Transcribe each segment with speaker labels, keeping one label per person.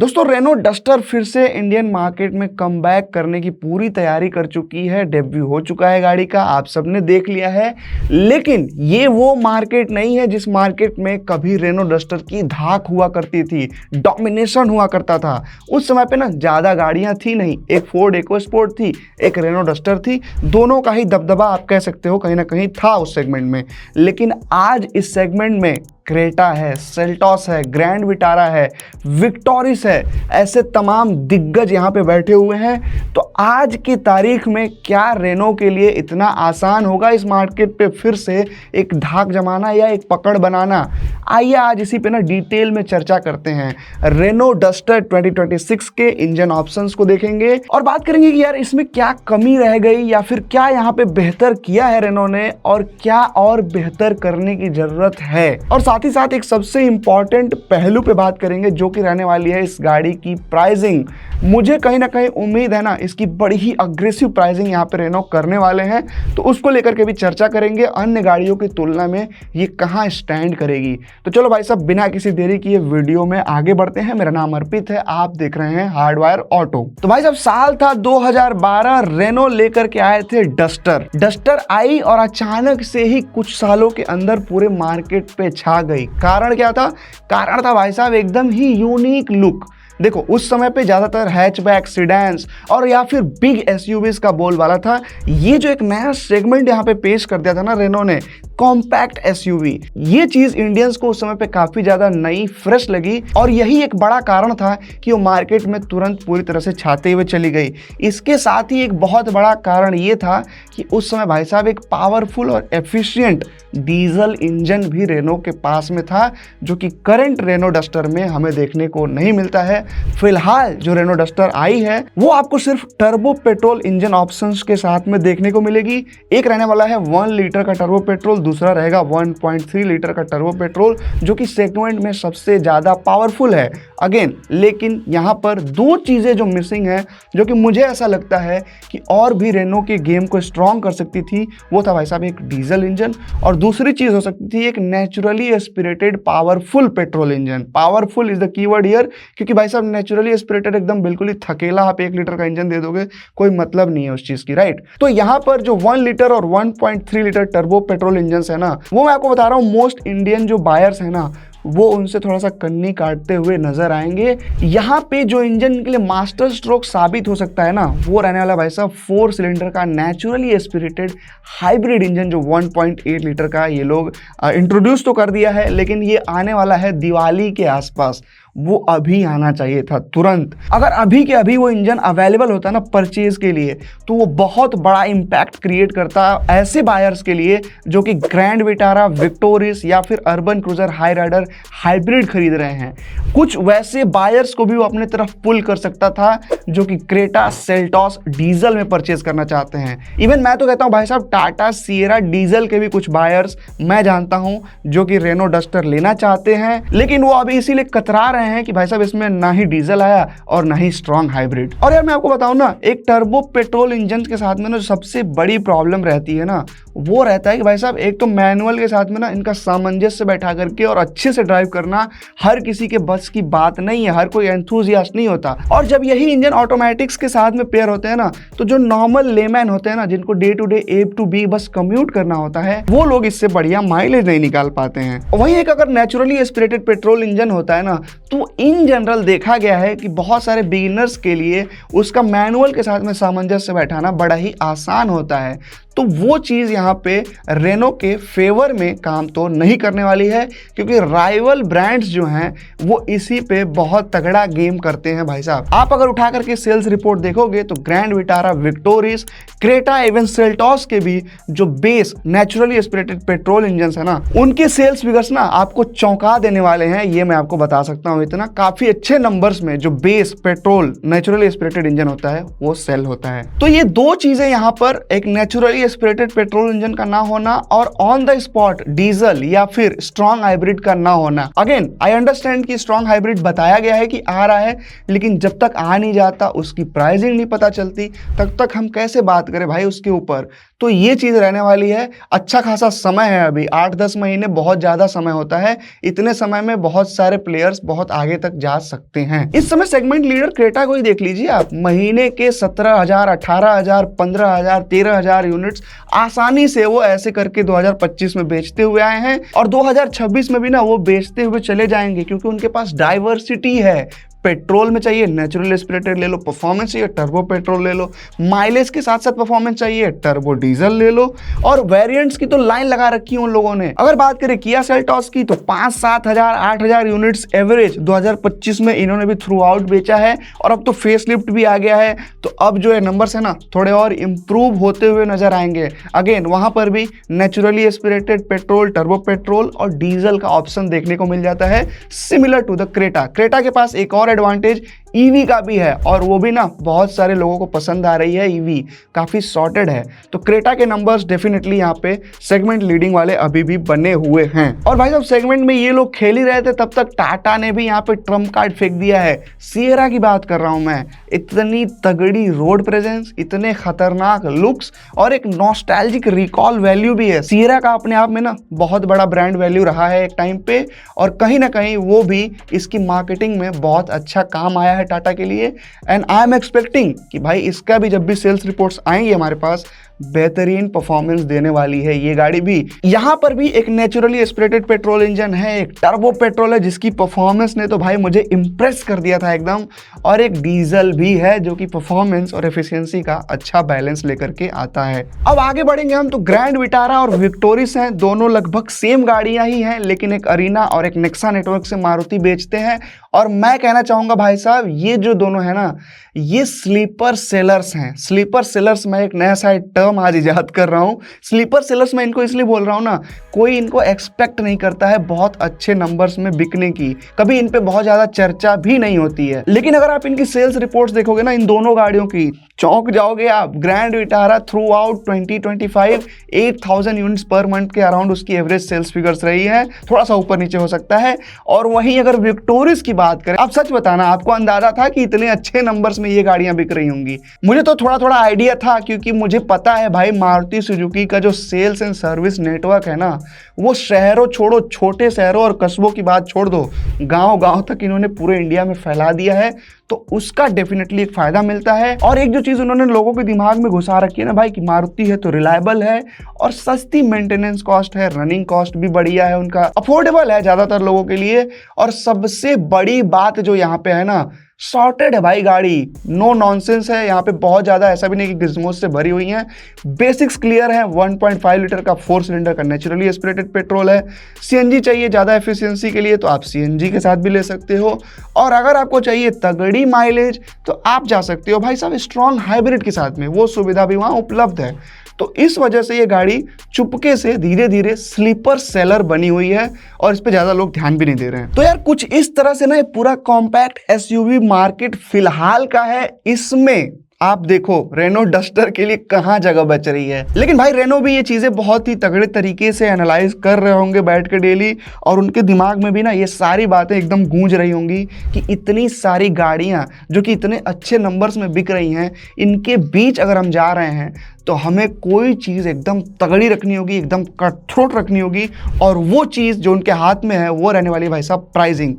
Speaker 1: दोस्तों Reno duster फिर से इंडियन मार्केट में कमबैक करने की पूरी तैयारी कर चुकी है। डेब्यू हो चुका है गाड़ी का, आप सबने देख लिया है। लेकिन ये वो मार्केट नहीं है जिस मार्केट में कभी रेनो डस्टर की धाक हुआ करती थी, डोमिनेशन हुआ करता था। उस समय पे ना ज़्यादा गाड़ियाँ थी नहीं, एक फोर्ड इकोस्पोर्ट थी, एक रेनो डस्टर थी। दोनों का ही दबदबा आप कह सकते हो कहीं ना कहीं था उस सेगमेंट में। लेकिन आज इस सेगमेंट में क्रेटा है, सेल्टॉस है, ग्रैंड विटारा है, विक्टोरिस है, ऐसे तमाम दिग्गज यहाँ पे बैठे हुए हैं। तो आज की तारीख में क्या रेनो के लिए इतना आसान होगा इस मार्केट पे फिर से एक धाक जमाना या एक पकड़ बनाना? आइए आज इसी पे ना डिटेल में चर्चा करते हैं। रेनो डस्टर 2026 के इंजन ऑप्शंस को देखेंगे और बात करेंगे कि यार इसमें क्या कमी रह गई या फिर क्या यहाँ पे बेहतर किया है रेनो ने और क्या और बेहतर करने की जरूरत है। और साथ ही साथ एक सबसे इंपॉर्टेंट पहलू पे बात करेंगे जो कि रहने वाली है इस गाड़ी की प्राइसिंग। मुझे कहीं ना कहीं उम्मीद है ना इसकी बड़ी ही अग्रेसिव प्राइसिंग यहाँ पे रेनो करने वाले हैं, तो उसको लेकर के भी चर्चा करेंगे। अन्य गाड़ियों की तुलना में ये कहाँ स्टैंड करेगी। तो चलो भाई साहब बिना किसी देरी किए वीडियो में आगे बढ़ते हैं। मेरा नाम अर्पित है, आप देख रहे हैं हार्डवायर ऑटो। तो भाई साहब साल था 2012, रेनो लेकर के आए थे डस्टर। डस्टर आई और अचानक से ही कुछ सालों के अंदर पूरे मार्केट पे छा गई। कारण क्या था? कारण था भाई साहब एकदम ही यूनिक लुक। देखो उस समय पे ज़्यादातर हैचबैक, सिडैंस और या फिर बिग एसयूवीज का बोलबाला था। ये जो एक नया सेगमेंट यहाँ पे पेश कर दिया था ना रेनो ने, कॉम्पैक्ट एसयूवी, ये चीज़ इंडियंस को उस समय पे काफ़ी ज़्यादा नई, फ्रेश लगी और यही एक बड़ा कारण था कि वो मार्केट में तुरंत पूरी तरह से छाते हुए चली गई। इसके साथ ही एक बहुत बड़ा कारण ये था कि उस समय भाई साहब एक पावरफुल और एफिशिएंट डीजल इंजन भी रेनो के पास में था, जो कि करंट रेनो डस्टर में हमें देखने को नहीं मिलता है। फिलहाल जो रेनो डस्टर आई है वो आपको सिर्फ टर्बो पेट्रोल इंजन ऑप्शंस के साथ में देखने को मिलेगी। एक रहने वाला है 1 लीटर का टर्बो पेट्रोल, दूसरा रहेगा 1.3 लीटर का टर्बो पेट्रोल, जो कि सेगमेंट में सबसे ज़्यादा पावरफुल है। अगेन लेकिन यहाँ पर दो चीज़ें जो मिसिंग है, जो कि मुझे ऐसा लगता है कि और भी रेनो के गेम को स्ट्रॉन्ग कर सकती थी, वो था भाई साहब एक डीजल इंजन और दूसरी चीज़ हो सकती थी एक naturally aspirated powerful petrol engine. Powerful is the keyword here, क्योंकि भाई साहब नेचुरली एस्पिरेटेड एकदम बिल्कुल ही थकेला आप 1 लीटर का इंजन दे दोगे, कोई मतलब नहीं है उस चीज़ की, राइट। तो यहाँ पर जो 1 लीटर और 1.3 लीटर टर्बो पेट्रोल इंजन है ना, वो मैं आपको बता रहा हूँ मोस्ट इंडियन जो बायर्स है ना, वो उनसे थोड़ा सा कन्नी काटते हुए नजर आएंगे। यहाँ पे जो इंजन के लिए मास्टर स्ट्रोक साबित हो सकता है ना, वो रहने वाला भाई साहब 4 सिलेंडर का नेचुरली एस्पिरेटेड हाइब्रिड इंजन, जो 1.8 लीटर का ये लोग इंट्रोड्यूस तो कर दिया है, लेकिन ये आने वाला है दिवाली के आसपास। वो अभी आना चाहिए था तुरंत। अगर अभी के अभी वो इंजन अवेलेबल होता ना परचेज के लिए, तो वो बहुत बड़ा इम्पैक्ट क्रिएट करता ऐसे बायर्स के लिए जो कि ग्रैंड विटारा, विक्टोरिस या फिर Urban Cruiser Hyryder hybrid खरीद रहे हैं। कुछ वैसे बायर्स को भी वो अपने तरफ पुल कर सकता था जो कि क्रेटा, सेल्टॉस डीजल में परचेज करना चाहते हैं। इवन मैं तो कहता हूँ भाई साहब टाटा सिएरा डीजल के भी कुछ बायर्स मैं जानता हूँ जो कि रेनो डस्टर लेना चाहते हैं, लेकिन वो अभी इसीलिए कतरा रहे हैं कि भाई साहब इसमें ना ही डीजल आया और ना ही स्ट्रॉन्ग हाइब्रिड। और यार मैं आपको बताऊं ना, एक टर्बो पेट्रोल इंजन के साथ में ना जो सबसे बड़ी प्रॉब्लम रहती है ना, वो रहता है कि भाई साहब एक तो मैनुअल के साथ में ना इनका सामंजस्य बैठा करके और अच्छे से ड्राइव करना हर किसी के बस की बात नहीं है, हर कोई एंथुसियास्ट नहीं होता। और जब यही इंजन ऑटोमेटिक्स के साथ में पेयर होते हैं ना, तो जो नॉर्मल लेमैन होते हैं ना, जिनको day to day A to B बस कम्यूट करना होता है, वो लोग इससे बढ़िया माइलेज नहीं निकाल पाते हैं। वहीं एक अगर नेचुरली एस्पिरेटेड पेट्रोल इंजन होता है ना, तो इन जनरल देखा गया है कि बहुत सारे बिगिनर्स के लिए उसका मैनुअल के साथ में सामंजस्य बैठाना बड़ा ही आसान होता है। तो वो चीज़ यहाँ पे रेनो के फेवर में काम तो नहीं करने वाली है, क्योंकि राइवल ब्रांड्स जो हैं वो इसी पे बहुत तगड़ा गेम करते हैं भाई साहब। आप अगर उठा करके सेल्स रिपोर्ट देखोगे तो grand Vitara, Victoris, Creta, even Seltos के भी जो base naturally aspirated petrol engine है ना, उनके सेल्स फिगर्स ना आपको चौंका देने वाले हैं, ये मैं आपको बता सकता हूँ। इतना काफी अच्छे नंबर्स में जो base petrol naturally aspirated engine होता है वो सेल होता है। तो ये दो चीजें यहाँ पर, एक नेचुरली एस्पिरेटेड पेट्रोल इंजन का ना होना और ऑन द स्पॉट डीजल या फिर स्ट्रॉन्ग हाइब्रिड का ना होना। अगेन आई अंडरस्टैंड कि स्ट्रॉन्ग हाइब्रिड बताया गया है कि आ रहा है, लेकिन जब तक आ नहीं जाता, उसकी प्राइसिंग नहीं पता चलती, तब तक हम कैसे बात करें भाई उसके ऊपर। तो ये चीज़ रहने वाली है। अच्छा खासा समय है, अभी 8-10 महीने बहुत ज़्यादा समय होता है। इतने समय में बहुत सारे प्लेयर्स बहुत आगे तक जा सकते हैं। इस समय सेगमेंट लीडर क्रेटा को ही देख लीजिए आप, महीने के 17,000, 18,000, 15,000, 13,000 यूनिट्स आसानी से वो ऐसे करके 2025 में बेचते हुए आए हैं और 2026 में भी ना वो बेचते हुए चले जाएंगे, क्योंकि उनके पास डाइवर्सिटी है। पेट्रोल में चाहिए नेचुरल एस्पिरेटेड ले लो, परफॉर्मेंस चाहिए टर्बो पेट्रोल ले लो, माइलेज के साथ साथ परफॉर्मेंस चाहिए टर्बो डीजल ले लो, और वेरिएंट्स की तो लाइन लगा रखी है उन लोगों ने। अगर बात करें किया सेल्टॉस की तो 5-7 हजार 8 हजार यूनिट्स एवरेज 2025 में इन्होंने भी थ्रू आउट बेचा है, और अब तो फेसलिफ्ट भी आ गया है, तो अब जो है नंबर्स है ना थोड़े और इंप्रूव होते हुए नजर आएंगे। अगेन वहां पर भी naturally aspirated petrol, turbo petrol और डीजल का ऑप्शन देखने को मिल जाता है, similar to the Creta. Creta के पास एक और एडवांटेज ईवी का भी है, और वो भी ना बहुत सारे लोगों को पसंद आ रही है। ईवी काफी सॉर्टेड है, तो क्रेटा के नंबर्स डेफिनेटली यहाँ पे सेगमेंट लीडिंग वाले अभी भी बने हुए हैं। और भाई साहब सेगमेंट में ये लोग खेल ही रहे थे, तब तक टाटा ने भी यहाँ पे ट्रम्प कार्ड फेंक दिया है। सियरा की बात कर रहा हूं मैं, इतनी तगड़ी रोड प्रेजेंस, इतने खतरनाक लुक्स और एक नॉस्टैल्जिक रिकॉल वैल्यू भी है। सियरा का अपने आप में ना बहुत बड़ा ब्रांड वैल्यू रहा है एक टाइम पे, और कहीं ना कहीं वो भी इसकी मार्केटिंग में बहुत अच्छा काम आया है टाटा के लिए। एंड आई एम एक्सपेक्टिंग कि भाई इसका भी जब भी सेल्स रिपोर्ट्स आएंगे हमारे पास, बेहतरीन परफॉर्मेंस देने वाली है ये गाड़ी भी। यहां पर भी एक नेचुरली एस्पिरेटेड पेट्रोल इंजन है, एक टर्बो पेट्रोल है जिसकी परफॉर्मेंस ने तो भाई मुझे इंप्रेस कर दिया था एकदम, और एक डीजल भी है जो कि परफॉर्मेंस और एफिशिएंसी का अच्छा बैलेंस लेकर के आता है। अब आगे बढ़ेंगे हम तो ग्रैंड विटारा और विक्टोरिस हैं, दोनों लगभग सेम गाड़ियां ही हैं, लेकिन एक अरीना और एक नेक्सा नेटवर्क से मारुति बेचते हैं। और मैं कहना चाहूंगा भाई साहब, ये जो दोनों है ना, ये स्लीपर सेलर्स हैं। स्लीपर सेलर्स, मैं एक नया सा टर्म आज इजाद कर रहा हूं। स्लीपर सेलर्स मैं इनको इसलिए बोल रहा हूं ना, कोई इनको एक्सपेक्ट नहीं करता है बहुत अच्छे नंबर्स में बिकने की, कभी इन पे बहुत ज्यादा चर्चा भी नहीं होती है, लेकिन अगर आप इनकी सेल्स रिपोर्ट्स देखोगे ना इन दोनों गाड़ियों की, चौंक जाओगे आप। Grand Vitara through out 2025 8,000 units per month के अराउंड उसकी एवरेज सेल्स फिगर्स रही है, थोड़ा सा ऊपर नीचे हो सकता है। और वहीं अगर विक्टोरिस की बात करें, आप सच बताना आपको अंदाजा था कि इतने अच्छे नंबर्स में ये गाड़ियां बिक रही होंगी? मुझे तो थोड़ा थोड़ा आइडिया था, क्योंकि मुझे पता है भाई मारुति सुजुकी का जो सेल्स एंड सर्विस नेटवर्क है ना, वो शहरों छोड़ो, छोटे शहरों और कस्बों की बात छोड़ दो, गांव गांव तक इन्होंने पूरे इंडिया में फैला दिया है, तो उसका डेफिनेटली एक फायदा मिलता है। और एक जो चीज उन्होंने लोगों के दिमाग में घुसा रखी है ना भाई, कि मारुति है तो रिलायबल है और सस्ती मेंटेनेंस कॉस्ट है, रनिंग कॉस्ट भी बढ़िया है, उनका अफोर्डेबल है ज्यादातर लोगों के लिए। और सबसे बड़ी बात जो यहाँ पे है ना, सॉर्टेड है भाई गाड़ी, नो नॉनसेंस है यहाँ पे, बहुत ज्यादा ऐसा भी नहीं कि गिज़मोज से भरी हुई है। बेसिक्स क्लियर है, 1.5 लीटर का 4 सिलेंडर का नेचुरली एस्पिरेटेड पेट्रोल है। सीएनजी चाहिए ज्यादा एफिशिएंसी के लिए तो आप सीएनजी के साथ भी ले सकते हो, और अगर आपको चाहिए तगड़ी माइलेज तो आप जा सकते हो भाई साहब स्ट्रॉन्ग हाइब्रिड के साथ में, वो सुविधा भी वहां उपलब्ध है। तो इस वजह से ये गाड़ी चुपके से धीरे धीरे स्लीपर सेलर बनी हुई है, और इस पे ज्यादा लोग ध्यान भी नहीं दे रहे हैं। तो यार कुछ इस तरह से ना ये पूरा कॉम्पैक्ट एसयूवी मार्केट फिलहाल का है। इसमें आप देखो रेनो डस्टर के लिए कहां जगह बच रही है, लेकिन भाई रेनो भी ये चीजें बहुत ही तगड़े तरीके से एनालाइज कर रहे होंगे बैठ के डेली, और उनके दिमाग में भी ना ये सारी बातें एकदम गूंज रही होंगी कि इतनी सारी गाड़ियां जो कि इतने अच्छे नंबर्स में बिक रही हैं, इनके बीच अगर हम जा रहे हैं तो हमें कोई चीज़ एकदम तगड़ी रखनी होगी, एकदम कटथ्रोट रखनी होगी, और वो चीज़ जो उनके हाथ में है वो रहने वाली है भाई साहब प्राइसिंग।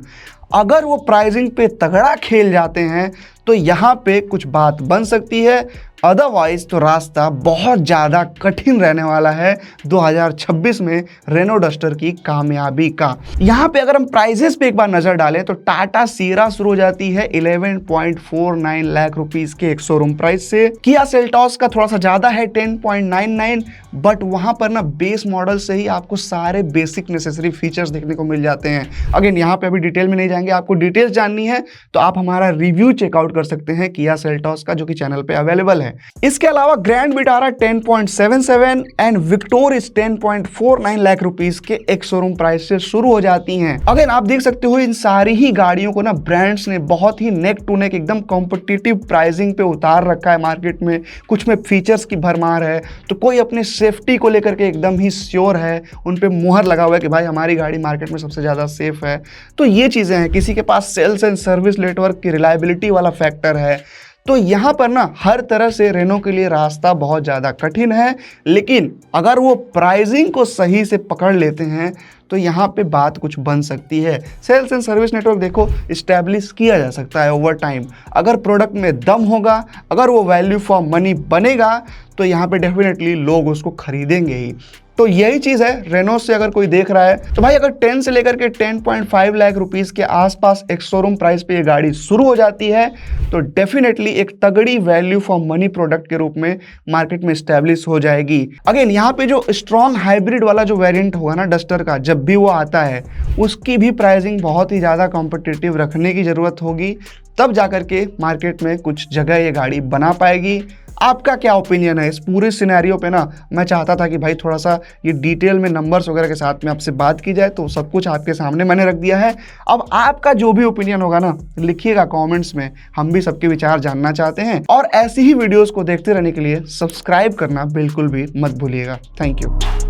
Speaker 1: अगर वो प्राइसिंग पे तगड़ा खेल जाते हैं तो यहाँ पे कुछ बात बन सकती है, अदरवाइज तो रास्ता बहुत ज़्यादा कठिन रहने वाला है 2026 में रेनो डस्टर की कामयाबी का। यहाँ पे अगर हम प्राइजेस पे एक बार नज़र डालें तो टाटा सियरा शुरू हो जाती है 11.49 लाख रुपीस के एक शोरूम प्राइस से। किया सेल्टॉस का थोड़ा सा ज़्यादा है 10.99, बट वहाँ पर ना बेस मॉडल से ही आपको सारे बेसिक नेसेसरी फीचर्स देखने को मिल जाते हैं। अगेन यहाँ पे अभी डिटेल में नहीं जाएंगे, आपको डिटेल्स जाननी है तो आप हमारा रिव्यू चेकआउट कर सकते हैं किया सेल्टॉस का, जो कि चैनल पे अवेलेबल है। इसके अलावा grand Vitara 10.77 and Victoris 10.49 lakh rupees के एक शोरूम प्राइस से शुरू हो जाती हैं। अगेन आप देख सकते हो इन सारी ही गाड़ियों को ना ब्रांड्स ने बहुत ही नेक टू नेक एकदम कॉम्पिटिटिव प्राइसिंग पे उतार रखा है मार्केट में। कुछ में फीचर्स की भरमार है, तो कोई अपने सेफ्टी को लेकर के एकदम ही श्योर है, उन पे मुहर लगा हुआ है कि भाई हमारी गाड़ी मार्केट में सबसे ज्यादा सेफ है। तो ये चीजें हैं, किसी के पास सेल्स एंड सर्विस नेटवर्क की रिलायबिलिटी वाला फैक्टर है, तो यहाँ पर ना हर तरह से रेनो के लिए रास्ता बहुत ज़्यादा कठिन है, लेकिन अगर वो प्राइसिंग को सही से पकड़ लेते हैं तो यहाँ पे बात कुछ बन सकती है। सेल्स एंड सर्विस नेटवर्क देखो इस्टेब्लिश किया जा सकता है ओवर टाइम। अगर प्रोडक्ट में दम होगा, अगर वो वैल्यू फॉर मनी बनेगा तो यहाँ पे डेफिनेटली लोग उसको खरीदेंगे ही। तो यही चीज़ है रेनो से अगर कोई देख रहा है तो भाई अगर 10 से लेकर के 10.5 लाख रुपीस के आसपास एक शोरूम प्राइस पे ये गाड़ी शुरू हो जाती है तो डेफिनेटली एक तगड़ी वैल्यू फॉर मनी प्रोडक्ट के रूप में मार्केट में स्टैब्लिश हो जाएगी। अगेन यहाँ पे जो स्ट्रॉन्ग हाइब्रिड वाला जो वेरिएंट होगा ना डस्टर का, जब भी वो आता है उसकी भी प्राइसिंग बहुत ही ज़्यादा कॉम्पिटिटिव रखने की ज़रूरत होगी, तब जाकर के मार्केट में कुछ जगह ये गाड़ी बना पाएगी। आपका क्या ओपिनियन है इस पूरे सिनेरियो पे ना? मैं चाहता था कि भाई थोड़ा सा ये डिटेल में नंबर्स वगैरह के साथ में आपसे बात की जाए, तो सब कुछ आपके सामने मैंने रख दिया है। अब आपका जो भी ओपिनियन होगा ना लिखिएगा कमेंट्स में, हम भी सबके विचार जानना चाहते हैं। और ऐसी ही वीडियोस को देखते रहने के लिए सब्सक्राइब करना बिल्कुल भी मत भूलिएगा। Thank you.